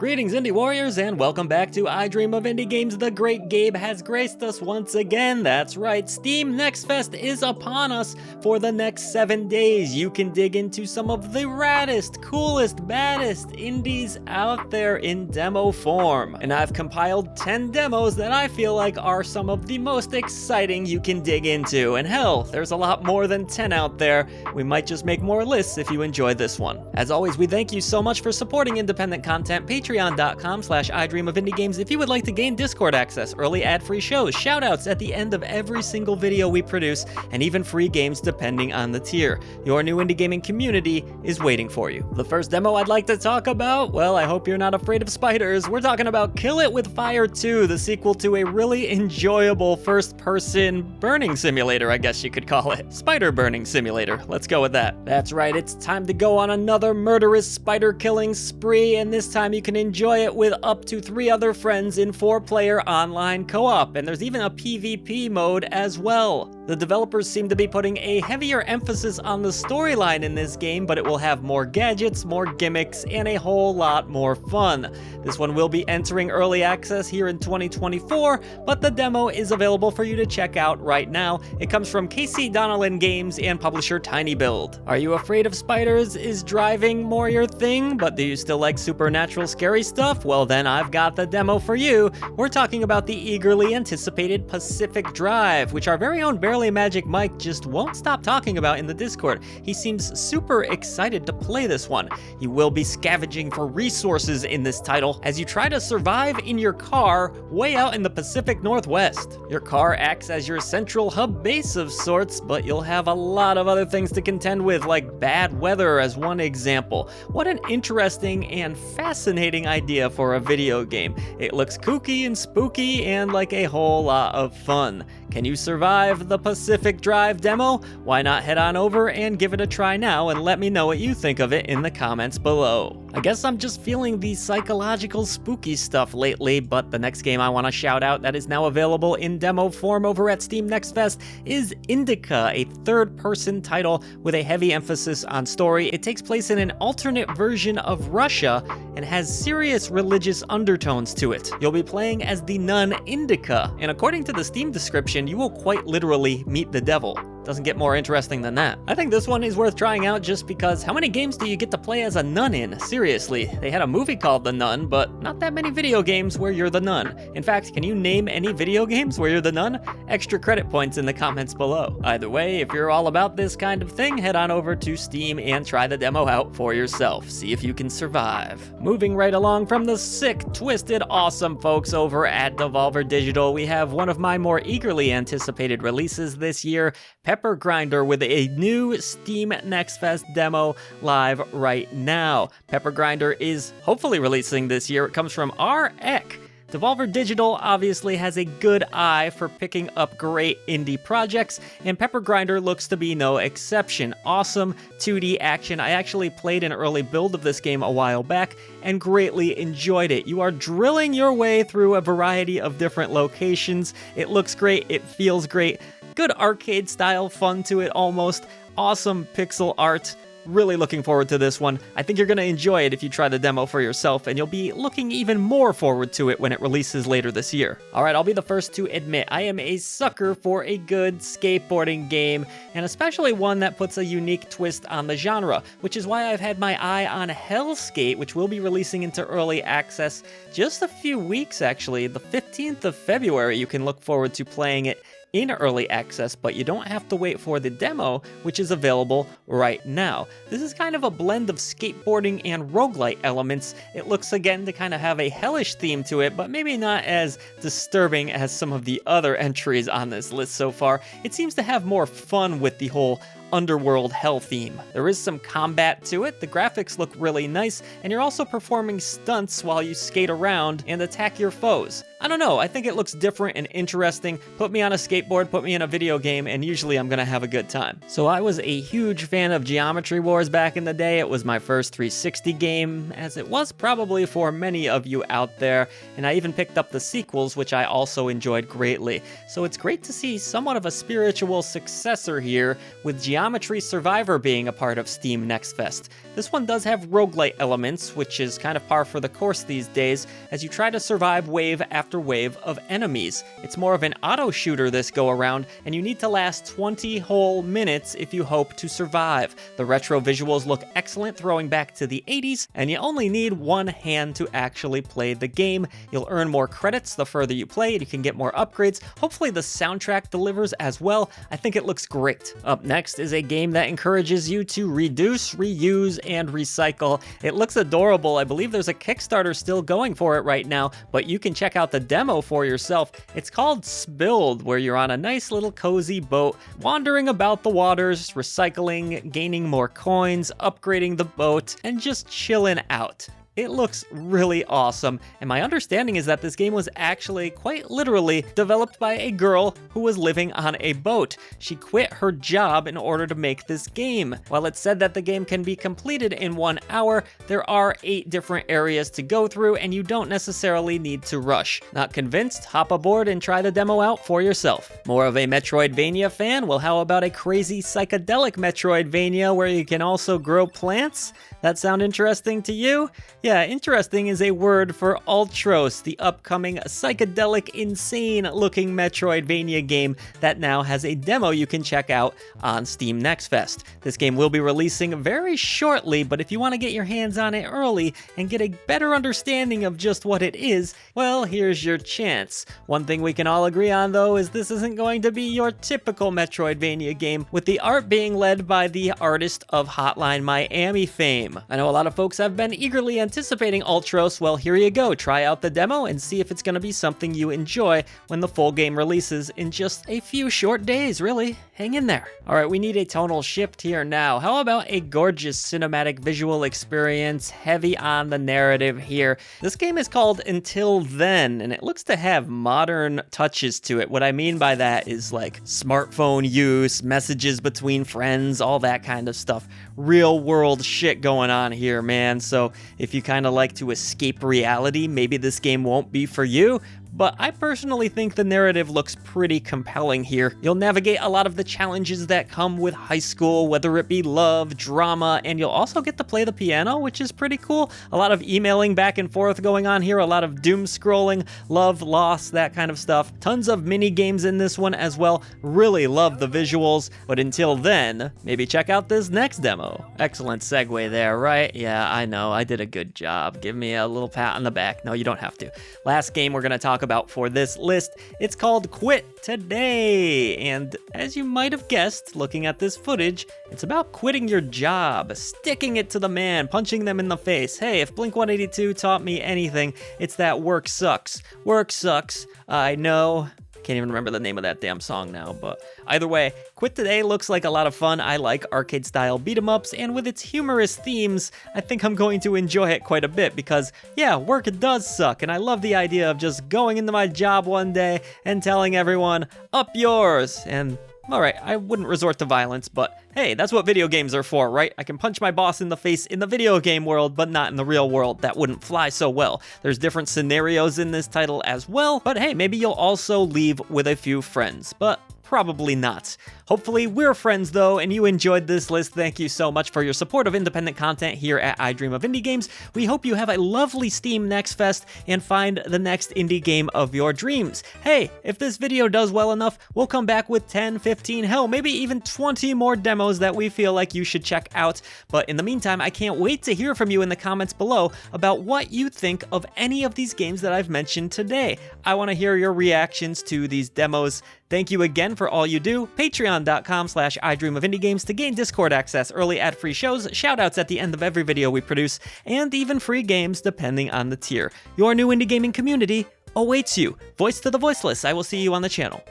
Greetings, Indie Warriors, and welcome back to I Dream of Indie Games. The great Gabe has graced us once again. That's right, Steam Next Fest is upon us. For the next 7 days, you can dig into some of the raddest, coolest, baddest indies out there in demo form. And I've compiled 10 demos that I feel like are some of the most exciting you can dig into. And hell, there's a lot more than 10 out there. We might just make more lists if you enjoy this one. As always, we thank you so much for supporting independent content. Patreon.com/idreamofindiegames if you would like to gain Discord access, early ad-free shows, shoutouts at the end of every single video we produce, and even free games depending on the tier. Your new indie gaming community is waiting for you. The first demo I'd like to talk about, well, I hope you're not afraid of spiders. We're talking about Kill It With Fire 2, the sequel to a really enjoyable first-person burning simulator, I guess you could call it. Spider burning simulator. Let's go with that. That's right, it's time to go on another murderous spider killing spree, and this time you can enjoy it with up to 3 other friends in 4-player online co-op, and there's even a PvP mode as well. The developers seem to be putting a heavier emphasis on the storyline in this game, but it will have more gadgets, more gimmicks, and a whole lot more fun. This one will be entering early access here in 2024, but the demo is available for you to check out right now. It comes from KC Donnellan Games and publisher Tiny Build. Are you afraid of spiders? Is driving more your thing, but do you still like supernatural scary stuff? Well then, I've got the demo for you. We're talking about the eagerly anticipated Pacific Drive, which our very own Barely Magic Mike just won't stop talking about in the Discord. He seems super excited to play this one. You will be scavenging for resources in this title as you try to survive in your car way out in the Pacific Northwest. Your car acts as your central hub base of sorts, but you'll have a lot of other things to contend with, like bad weather as one example. What an interesting and fascinating idea for a video game. It looks kooky and spooky and like a whole lot of fun. Can you survive the Pacific Drive demo? Why not head on over and give it a try now and let me know what you think of it in the comments below. I guess I'm just feeling the psychological spooky stuff lately, but the next game I want to shout out that is now available in demo form over at Steam Next Fest is Indika, a third-person title with a heavy emphasis on story. It takes place in an alternate version of Russia and has serious religious undertones to it. You'll be playing as the nun Indika, and according to the Steam description, you will quite literally meet the devil. Doesn't get more interesting than that. I think this one is worth trying out just because how many games do you get to play as a nun in? Seriously, they had a movie called The Nun, but not that many video games where you're the nun. In fact, can you name any video games where you're the nun? Extra credit points in the comments below. Either way, if you're all about this kind of thing, head on over to Steam and try the demo out for yourself. See if you can survive. Moving right along from the sick, twisted, awesome folks over at Devolver Digital, we have one of my more eagerly anticipated releases this year, Pepper Grinder, with a new Steam Next Fest demo live right now. Pepper Grinder is hopefully releasing this year. It comes from REC. Devolver Digital obviously has a good eye for picking up great indie projects, and Pepper Grinder looks to be no exception. Awesome 2D action. I actually played an early build of this game a while back and greatly enjoyed it. You are drilling your way through a variety of different locations. It looks great, it feels great. Good arcade style fun to it almost. Awesome pixel art. Really looking forward to this one. I think you're going to enjoy it if you try the demo for yourself, and you'll be looking even more forward to it when it releases later this year. Alright, I'll be the first to admit, I am a sucker for a good skateboarding game, and especially one that puts a unique twist on the genre, which is why I've had my eye on Helskate, which will be releasing into early access just a few weeks actually. The 15th of February, you can look forward to playing it in early access, but you don't have to wait for the demo, which is available right now. This is kind of a blend of skateboarding and roguelite elements. It looks again to kind of have a hellish theme to it, but maybe not as disturbing as some of the other entries on this list so far. It seems to have more fun with the whole underworld hell theme. There is some combat to it, the graphics look really nice, and you're also performing stunts while you skate around and attack your foes. I don't know, I think it looks different and interesting. Put me on a skateboard, put me in a video game, and usually I'm gonna have a good time. So I was a huge fan of Geometry Wars back in the day. It was my first 360 game, as it was probably for many of you out there, and I even picked up the sequels, which I also enjoyed greatly. So it's great to see somewhat of a spiritual successor here, with Geometry Survivor being a part of Steam Next Fest. This one does have roguelite elements, which is kind of par for the course these days, as you try to survive wave after wave of enemies. It's more of an auto shooter this go around, and you need to last 20 whole minutes if you hope to survive. The retro visuals look excellent, throwing back to the 80s, and you only need one hand to actually play the game. You'll earn more credits the further you play, and you can get more upgrades. Hopefully the soundtrack delivers as well. I think it looks great. Up next is a game that encourages you to reduce, reuse, and recycle. It looks adorable. I believe there's a Kickstarter still going for it right now, but you can check out the demo for yourself. It's called Spilled, where you're on a nice little cozy boat, wandering about the waters, recycling, gaining more coins, upgrading the boat, and just chilling out. It looks really awesome, and my understanding is that this game was actually quite literally developed by a girl who was living on a boat. She quit her job in order to make this game. While it's said that the game can be completed in 1 hour, there are 8 different areas to go through, and you don't necessarily need to rush. Not convinced? Hop aboard and try the demo out for yourself. More of a Metroidvania fan? Well, how about a crazy psychedelic Metroidvania where you can also grow plants? That sound interesting to you? Yeah, interesting is a word for Ultros, the upcoming psychedelic, insane-looking Metroidvania game that now has a demo you can check out on Steam Next Fest. This game will be releasing very shortly, but if you want to get your hands on it early and get a better understanding of just what it is, well, here's your chance. One thing we can all agree on, though, is this isn't going to be your typical Metroidvania game, with the art being led by the artist of Hotline Miami fame. I know a lot of folks have been eagerly anticipating Ultros. Well, here you go. Try out the demo and see if it's going to be something you enjoy when the full game releases in just a few short days, really. Hang in there. All right, we need a tonal shift here now. How about a gorgeous cinematic visual experience, heavy on the narrative here? This game is called Until Then, and it looks to have modern touches to it. What I mean by that is like smartphone use, messages between friends, all that kind of stuff. Real world shit going on here, man. So if you kind of like to escape reality, maybe this game won't be for you. But I personally think the narrative looks pretty compelling here. You'll navigate a lot of the challenges that come with high school, whether it be love, drama, and you'll also get to play the piano, which is pretty cool. A lot of emailing back and forth going on here, a lot of doom scrolling, love, loss, that kind of stuff. Tons of mini games in this one as well. Really love the visuals, but until then, maybe check out this next demo. Excellent segue there, right? Yeah, I know, I did a good job. Give me a little pat on the back. No, you don't have to. Last game we're gonna talk about for this list, it's called Quit Today, and as you might have guessed looking at this footage, it's about quitting your job, sticking it to the man, punching them in the face. Hey, if Blink-182 taught me anything, it's that work sucks. Work sucks. I know. Can't even remember the name of that damn song now, but either way, Quit Today looks like a lot of fun. I like arcade-style beat-em-ups, and with its humorous themes, I think I'm going to enjoy it quite a bit because, yeah, work does suck, and I love the idea of just going into my job one day and telling everyone, up yours, and alright, I wouldn't resort to violence, but hey, that's what video games are for, right? I can punch my boss in the face in the video game world, but not in the real world. That wouldn't fly so well. There's different scenarios in this title as well, but hey, maybe you'll also leave with a few friends, but probably not. Hopefully we're friends though, and you enjoyed this list. Thank you so much for your support of independent content here at I Dream of Indie Games. We hope you have a lovely Steam Next Fest and find the next indie game of your dreams. Hey, if this video does well enough, we'll come back with 10, 15, hell, maybe even 20 more demos that we feel like you should check out. But in the meantime, I can't wait to hear from you in the comments below about what you think of any of these games that I've mentioned today. I want to hear your reactions to these demos. Thank you again for all you do. Patreon.com/IDreamOfIndieGames to gain Discord access, early ad-free shows, shoutouts at the end of every video we produce, and even free games depending on the tier. Your new indie gaming community awaits you. Voice to the voiceless. I will see you on the channel.